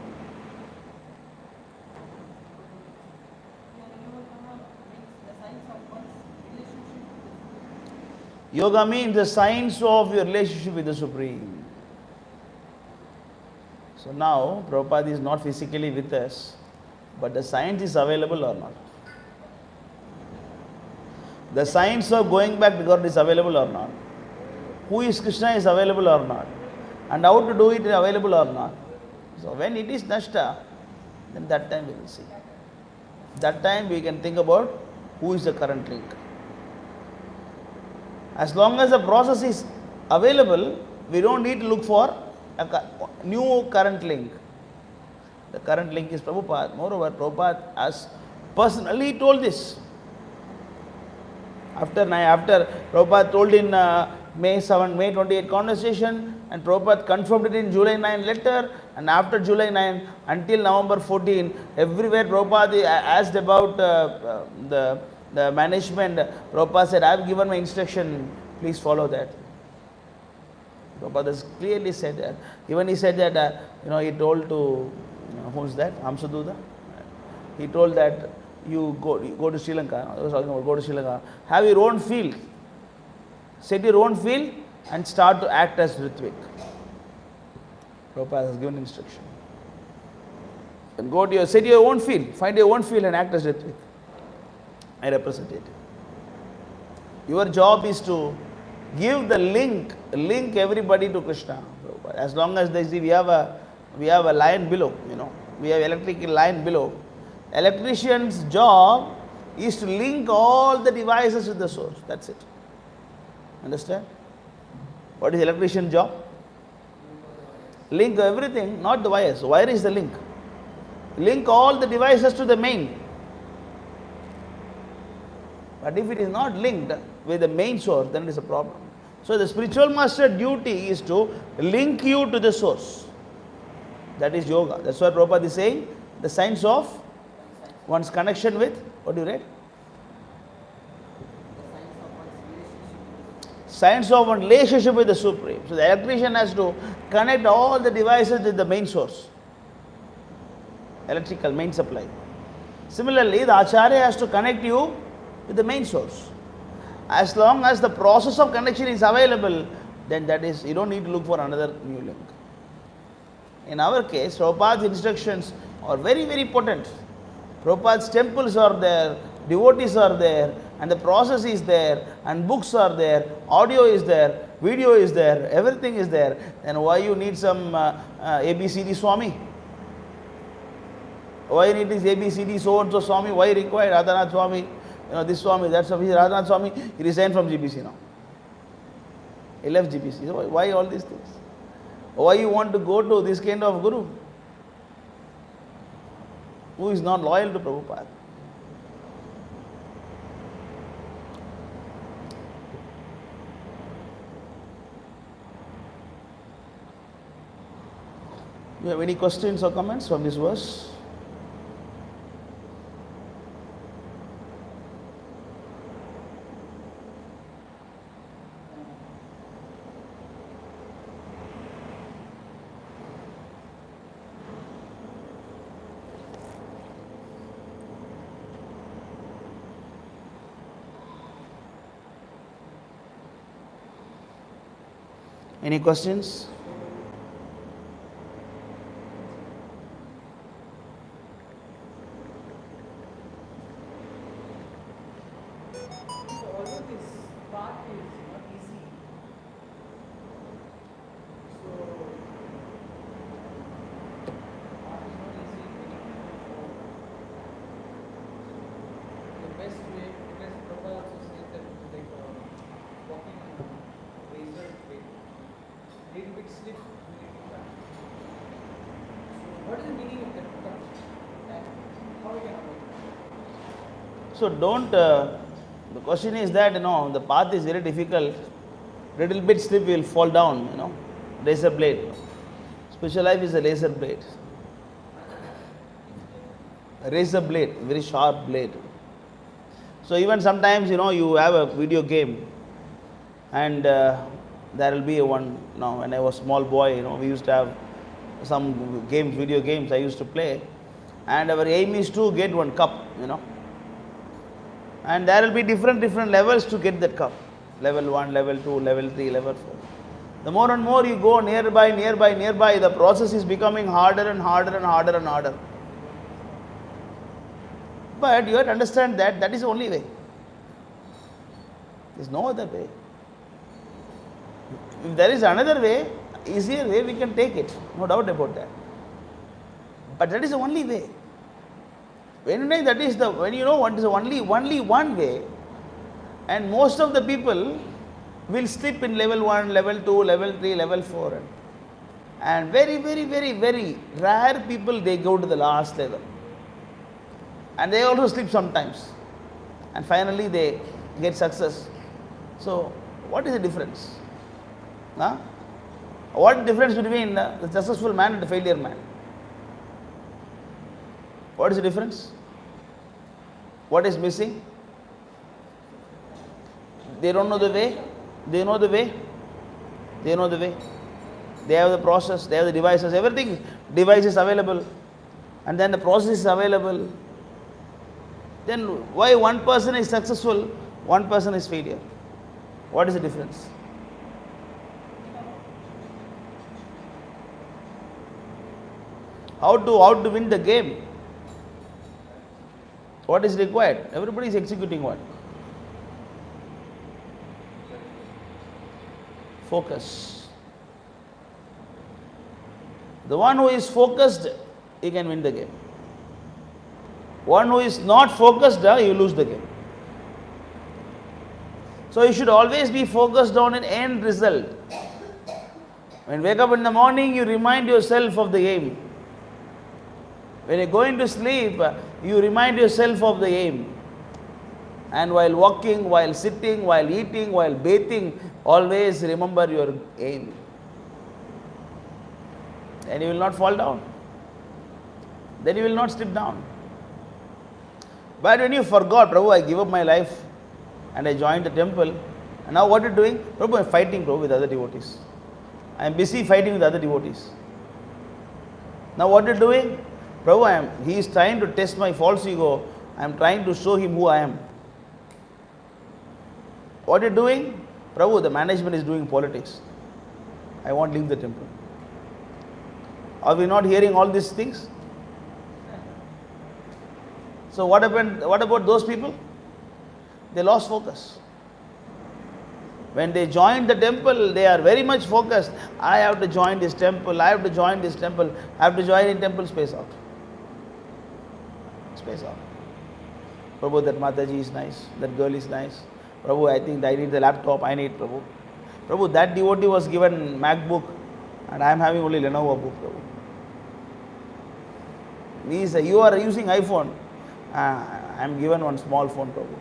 Yoga means the science of your relationship with the Supreme. So now, Prabhupada is not physically with us, but the science is available or not? The science of going back to God is available or not? Who is Krishna is available or not? And how to do it is available or not? So when it is Nashta, then that time we will see. That time we can think about who is the current link. As long as the process is available, we don't need to look for a new current link. The current link is Prabhupada. Moreover, Prabhupada has personally told this. After Prabhupada told in May 28 conversation, and Prabhupada confirmed it in July 9 letter, and after July 9 until November 14, everywhere Prabhupada asked about the management. Prabhupada said, I have given my instruction, please follow that. Prabhupada has clearly said that. Even he said that, he told to, who's that? Hamsaduta? He told that, you go to Sri Lanka. I was talking about go to Sri Lanka. Have your own field. Set your own field and start to act as Ritvik. Prabhupada has given instruction. And set your own field. Find your own field and act as Ritvik. I represent it. Your job is to give the link everybody to Krishna. As long as we have a line below, we have electric line below. Electrician's job is to link all the devices with the source. That's it. Understand? What is electrician's job? Link everything, not the wires. Wire is the link. Link all the devices to the main. But if it is not linked with the main source, then it is a problem. So the spiritual master duty is to link you to the source. That is yoga. That's why Prabhupada is saying the science of one's connection with, what do you read? Science of one's relationship with the Supreme. So the electrician has to connect all the devices with the main source. Electrical main supply. Similarly, the Acharya has to connect you with the main source. As long as the process of connection is available, then that is, you don't need to look for another new link. In our case, Prabhupada's instructions are very, very potent. Prabhupada's temples are there, devotees are there, and the process is there, and books are there, audio is there, video is there, everything is there. Then why you need some ABCD Swami? Why you need this ABCD so-and-so Swami? Why require Radhanath Swami? This Swami, that Swami, Radhanath Swami, he resigned from GBC now. He left GBC. So why all these things? Why you want to go to this kind of guru who is not loyal to Prabhupada? You have any questions or comments from this verse? Any questions? So although this path is not So don't, the question is that, the path is very difficult. Little bit slip, you will fall down, razor blade. Spiritual life is a razor blade. A razor blade, very sharp blade. So even sometimes, you have a video game and there will be one, when I was small boy, we used to have some games, video games I used to play, and our aim is to get one cup, and there will be different levels to get that cup. Level 1, level 2, level 3, level 4. The more and more you go nearby, the process is becoming harder and harder and harder and harder. But you have to understand that that is the only way. There is no other way. If there is another way, easier way, we can take it. No doubt about that. But that is the only way. When you know that is when you know what is the only one way, and most of the people will slip in level 1, level 2, level 3, level 4. And very, very, very, very rare people, they go to the last level. And they also slip sometimes. And finally they get success. So, what is the difference? What is the difference between the successful man and the failure man? What is the difference? What is missing? They don't know the way. They know the way. They know the way. They have the process, they have the devices, everything. Device is available. And then the process is available. Then why one person is successful, one person is failure? What is the difference? How to win the game? What is required? Everybody is executing what? Focus. The one who is focused, he can win the game. One who is not focused, you lose the game. So you should always be focused on an end result. When you wake up in the morning, you remind yourself of the aim. When you are going to sleep, you remind yourself of the aim. And while walking, while sitting, while eating, while bathing, always remember your aim. Then you will not fall down. Then you will not slip down. But when you forgot, Prabhu, I give up my life and I joined the temple, and now what are you doing? Prabhu, I am fighting, Prabhu, with other devotees. I am busy fighting with other devotees. Now what are you doing? Prabhu, he is trying to test my false ego. I am trying to show him who I am. What are you doing? Prabhu, the management is doing politics. I won't leave the temple. Are we not hearing all these things? So what happened? What about those people? They lost focus. When they joined the temple, they are very much focused. I have to join this temple, I have to join this temple, I have to join in temple, space out. Space out. Prabhu, that Mataji is nice, that girl is nice. Prabhu, I think I need the laptop, I need Prabhu. Prabhu, that devotee was given MacBook and I am having only Lenovo book, Prabhu. He said, you are using iPhone. I am given one small phone, Prabhu.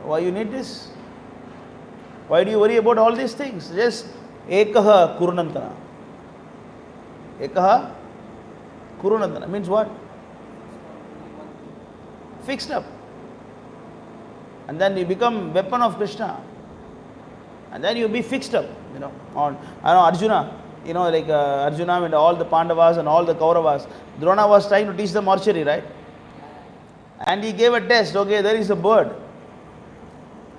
Why you need this? Why do you worry about all these things? Just ekaha kurunantana. Ekaha kurunantana means what? Fixed up. And then you become weapon of Krishna. And then you be fixed up, on Arjuna, Arjuna and all the Pandavas and all the Kauravas. Drona was trying to teach them archery, right? And he gave a test, okay, there is a bird.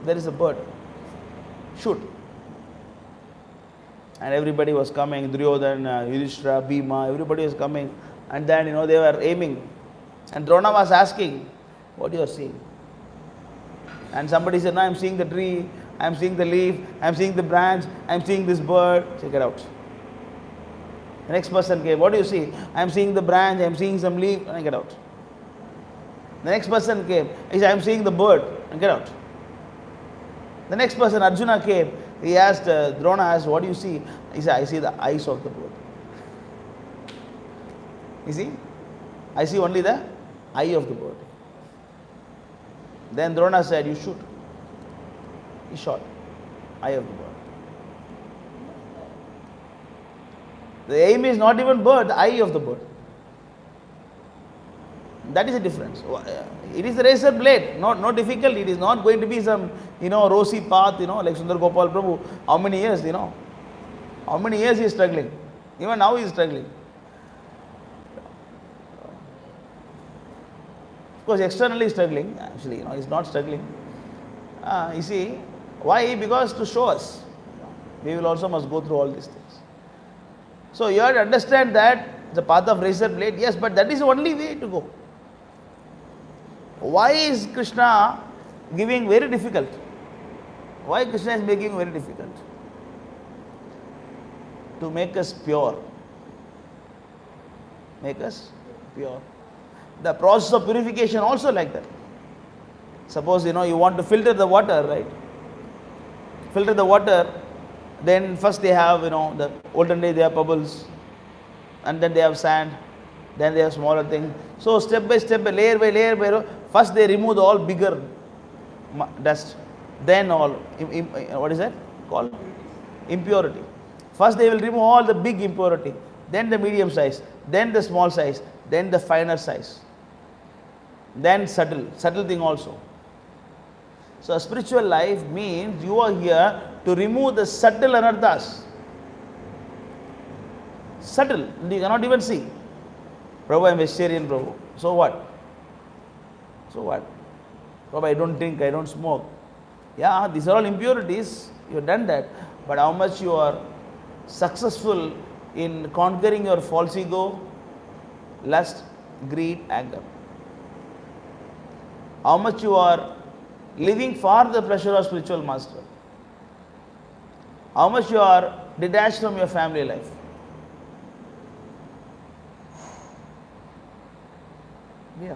There is a bird. Shoot. And everybody was coming, Duryodhana, Yudhishthira, Bhima, everybody was coming. And then, they were aiming. And Drona was asking, what you are seeing? And somebody said, no, I am seeing the tree, I am seeing the leaf, I am seeing the branch, I am seeing this bird. Say, get out. The next person came, what do you see? I am seeing the branch, I am seeing some leaf, and get out. The next person came, he said, I am seeing the bird, and get out. The next person, Arjuna, came, he asked, Drona asked, what do you see? He said, I see the eyes of the bird. You see? I see only the eye of the bird. Then Drona said, you shoot. He shot. Eye of the bird. The aim is not even bird, the eye of the bird. That is the difference. It is the razor blade, no difficult. It is not going to be some, rosy path, like Sundar Gopal Prabhu. How many years, How many years he is struggling? Even now he is struggling. Of course, externally struggling. Actually, he is not struggling. You see, why? Because to show us. We will also must go through all these things. So you have to understand that the path of razor blade, yes, but that is the only way to go. Why is Krishna giving very difficult? Why Krishna is making very difficult? To make us pure. Make us pure. The process of purification also like that. Suppose you want to filter the water, right? Filter the water, then first they have, the olden day they have bubbles, and then they have sand, then they have smaller things. So step by step, layer by layer, first they remove all bigger dust, then all, what is that called? Impurity. First they will remove all the big impurity, then the medium size, then the small size, then the finer size, then subtle thing also. So a spiritual life means you are here to remove the subtle anarthas. Subtle, you cannot even see. Prabhu, I am vegetarian, Prabhu. So what? Prabhu, I don't drink, I don't smoke. Yeah, these are all impurities. You have done that. But how much you are successful in conquering your false ego, lust, greed, anger. How much you are living for the pleasure of spiritual master. How much you are detached from your family life. Yeah.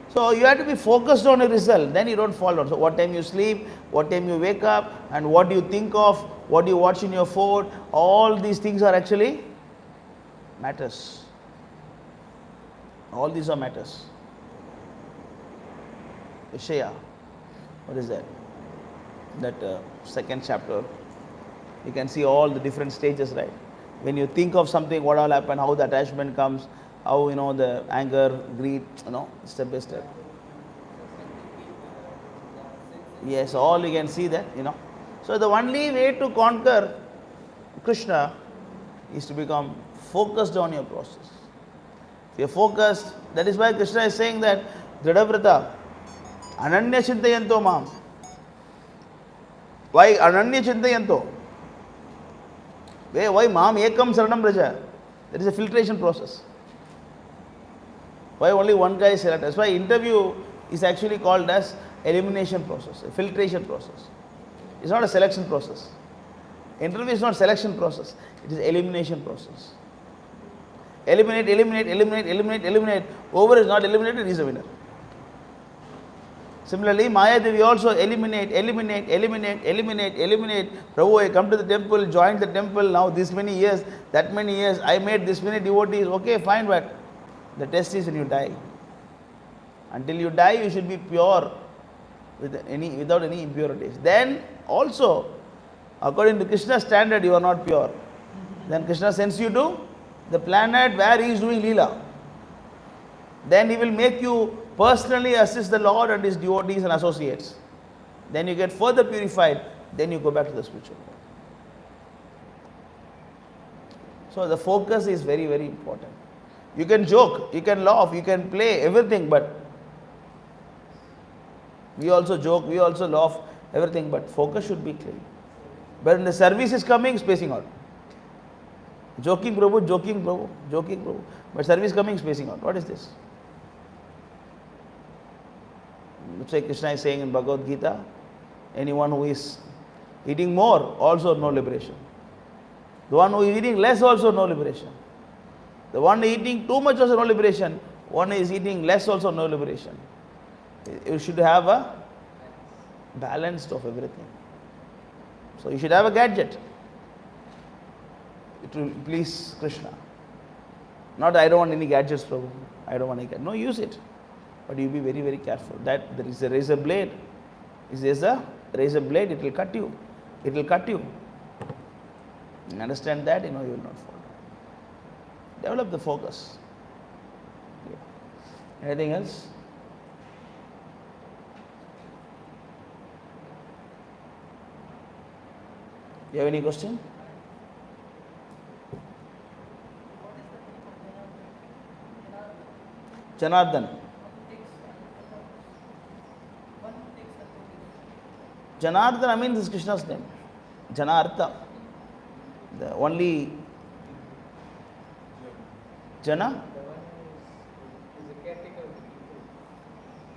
So you have to be focused on a result, then you don't fall down. So what time you sleep, what time you wake up, and what do you think of, what do you watch in your phone, all these things are actually matters. All these are matters. Ishaya, what is that? That second chapter, you can see all the different stages, right? When you think of something, what all happen, how the attachment comes, how the anger, greed, step by step. Yes, all you can see that, So the only way to conquer Krishna is to become focused on your process. If you're focused, that is why Krishna is saying that Dridhavrata, Ananya Chintayanto Mam. Why Ananya Chintayanto? Why Mam Ekam Saranam Raja? There is a filtration process. Why only one guy is selected? That's why interview is actually called as elimination process, a filtration process. It's not a selection process. Interview is not selection process, it is elimination process. Eliminate. Over is not eliminated, is a winner. Similarly, Maya Devi also eliminate. Prabhu, I come to the temple, joined the temple, now this many years, that many years, I made this many devotees. Okay, fine, but the test is when you die. Until you die, you should be pure without any impurities. Then also, according to Krishna's standard, you are not pure. Then Krishna sends you to the planet where he is doing Leela. Then he will make you personally assist the Lord and his devotees and associates. Then you get further purified, then you go back to the spiritual world. So the focus is very, very important. You can joke, you can laugh, you can play, everything, but we also joke, we also laugh, everything, but focus should be clear. But when the service is coming, spacing out. Joking Prabhu. But service coming, spacing out. What is this? Looks like Krishna is saying in Bhagavad Gita, anyone who is eating more, also no liberation. The one who is eating less, also no liberation. The one eating too much, also no liberation. One is eating less, also no liberation. You should have a balance of everything. So you should have a gadget. It will please Krishna. Not I don't want any gadgets, Prabhu. I don't want any gadgets. No, use it. But you be very, very careful. That there is a razor blade. Is there a razor blade? It will cut you. It will cut you. You understand that? You will not fall. Develop the focus. Yeah. Anything else? You have any question? Janardhan. Janardhana means is Krishna's name. Janartha. The only Jana?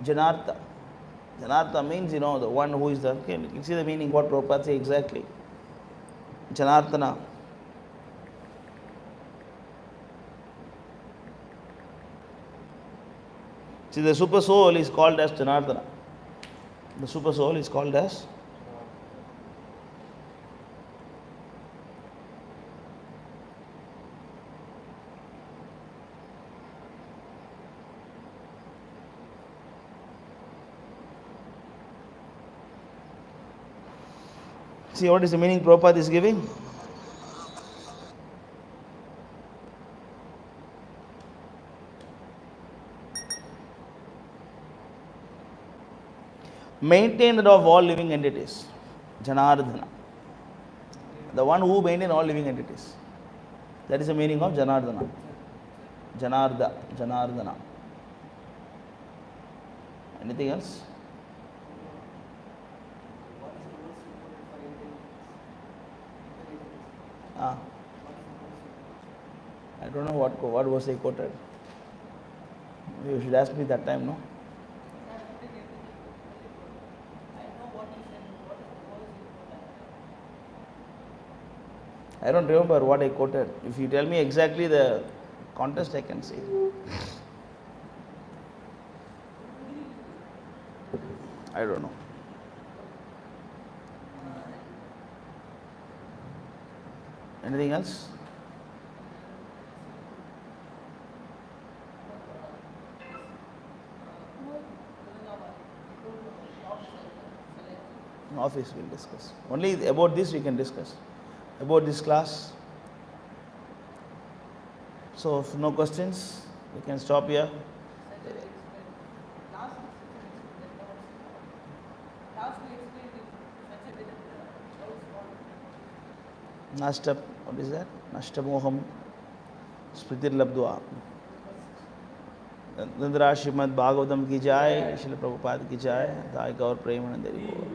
Janartha. Janartha means, the one who is the. Okay, you can see the meaning, what Prabhupada says exactly. Janarthana. See, the super soul is called as Janardhana. The super soul is called as. See what is the meaning Prabhupada is giving? Maintainer of all living entities. Janardhana. The one who maintains all living entities. That is the meaning of Janardhana. Janardhana. Anything else? I don't know what was I quoted. You should ask me that time, no? I don't remember what I quoted. If you tell me exactly the context, I can say. I don't know. Anything else? In office we'll discuss. Only about this we can discuss. About this class. So if no questions, we can stop here. Nashta, what is that? Nashtamoham Spritir Labdua. Nindra Srimad Bhagvatam ki jai, Srila Prabhupada ki jai, Dai Gaur Premanandari Gaur.